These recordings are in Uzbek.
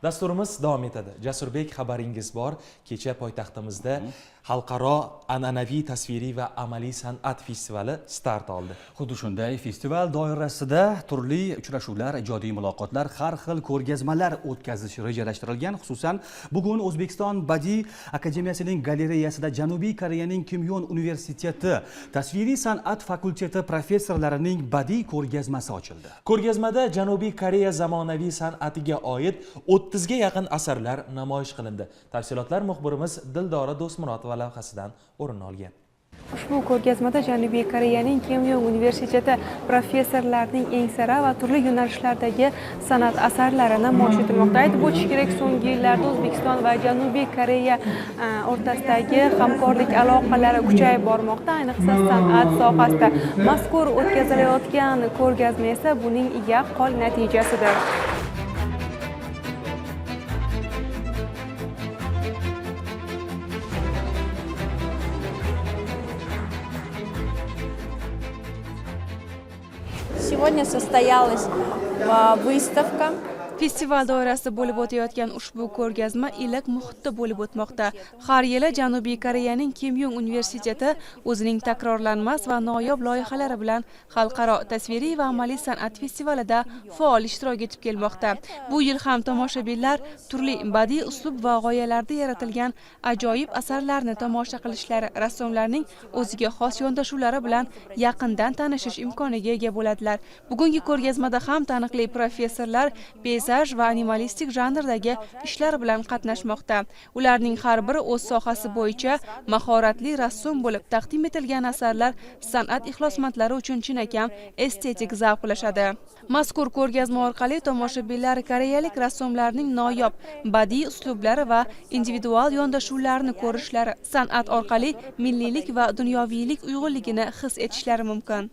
Dasturimiz davom etadi. Jasurbek, xabaringiz bor. Kecha poytaxtimizda xalqaro an'anaviy tasviriy va amaliy san'at festivali start oldi. Xuddi shunday festival doirasida turli uchrashuvlar, ijodiy muloqotlar, har xil ko'rgazmalar o'tkazish rejalashtirilgan. Xususan, bugun O'zbekiston Badiiy akademiyasining galereyasida Janubiy Koreyaning Kimyon universiteti tasviriy san'at fakulteti professorlarining badiiy ko'rgazmasi ochildi. Ko'rgazmada Janubiy Koreya zamonaviy san'atiga oid 30 ga yaqin asarlar namoyish qilindi. Tafsilotlar muxbirimiz Dildora Do'smurodova lavhasidan o'rin olgan. Ushbu ko'rgazmada Janubiy Koreyaning Kimyon universiteti professorlarining eng sara va turli yo'nalishlardagi san'at asarlari namoyish etilmoqda. Aytib o'tish kerak, so'nggi yillarda O'zbekiston va Janubiy Koreya o'rtasidagi hamkorlik aloqalari kuchayib bormoqda, ayniqsa san'at sohasida. Mazkur o'tkazilayotgan ko'rgazma esa buning yaqqol natijasidir. Сегодня состоялась выставка. Festival doirasida bo'lib o'tayotgan ushbu ko'rgazma iliq muhitda bo'lib o'tmoqda. Har yili Janubiy Koreyaning Kimyon universiteti o'zining takrorlanmas va noyob loyihalari bilan xalqaro tasviriy va amaliy san'at festivalida faol ishtirok etib kelmoqda. Bu yil ham tomoshabinlar turli badiiy uslub va g'oyalarda yaratilgan ajoyib asarlarni tomosha qilishlari, rassomlarning o'ziga xos yondashuvlari bilan yaqindan tanishish imkoniga ega bo'ladilar. Bugungi ko'rgazmada ham taniqli professorlar peyzaj va animalistik janrdagi ishlar bilan qatnashmoqda. Ularning har biri o'z sohasi bo'yicha mahoratli rassom bo'lib, taqdim etilgan asarlar san'at ixlosmandlari uchun chinakam estetik zavq ulashadi. Mazkur ko'rgazma orqali tomoshabinlar koreyalik rassomlarning noyob badiiy uslublari va individual yondashuvlarini ko'rishlari, san'at orqali milliylik va dunyoviylik uyg'unligini his etishlari mumkin.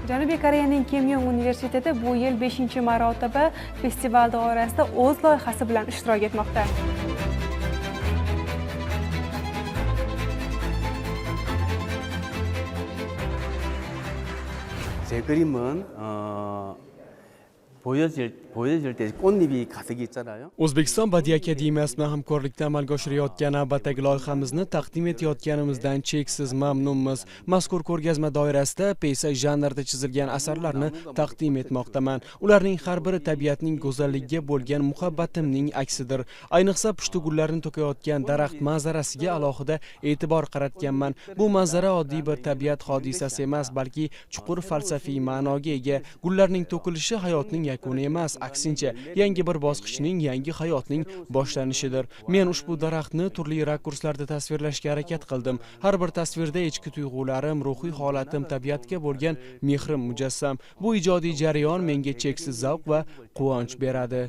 Janubiy Koreyaning Kimyon universiteti bu yil 5-marotaba festival doirasida o'z loyihasi bilan ishtirok etmoqda. 제 그림은 보여질 때 꽃잎이 가득 있잖아요. O'zbekiston Badiiy akademiyasi bilan hamkorlikda amalga oshirayotgan navbatdagi loyihamizni taqdim etayotganimizdan cheksiz mamnunmiz. Mazkur ko'rgazma doirasida peyzaj janrida chizilgan asarlarni taqdim etmoqdaman. Ularning har biri tabiatning go'zalligiga bo'lgan muhabbatimning aksidir. Ayniqsa pushti gullarni to'kayotgan daraxt manzarasiga alohida e'tibor qaratganman. Bu manzara oddiy bir tabiat hodisasi emas, balki chuqur falsafiy ma'noga ega. Gullarning to'kilishi hayotning yakuni emas, aksincha yangi bir bosqichning, yangi hayotning boshlanishidir. Men ushbu daraxtni turli rakurslarda tasvirlashga harakat qildim. Har bir tasvirda ichki tuyg'ularim, ruhiy holatim, tabiatga bo'lgan mehrim mujassam. Bu ijodiy jarayon menga cheksiz zavq va quvonch beradi.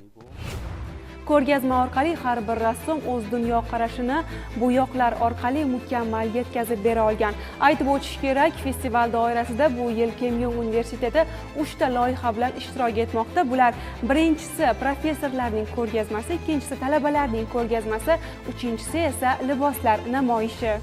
Ko'rgazma orqali har bir rassom o'z dunyoqarashini bo'yoqlar orqali mukammal yetkazib bera olgan. Aytib o'tish kerak, festival doirasida bu yil Kimyon universiteti 3 ta loyiha bilan ishtirok etmoqda. Bular birinchisi professorlarning ko'rgazmasi, ikkinchisi talabalarning ko'rgazmasi, uchinchisi esa liboslar namoyishi.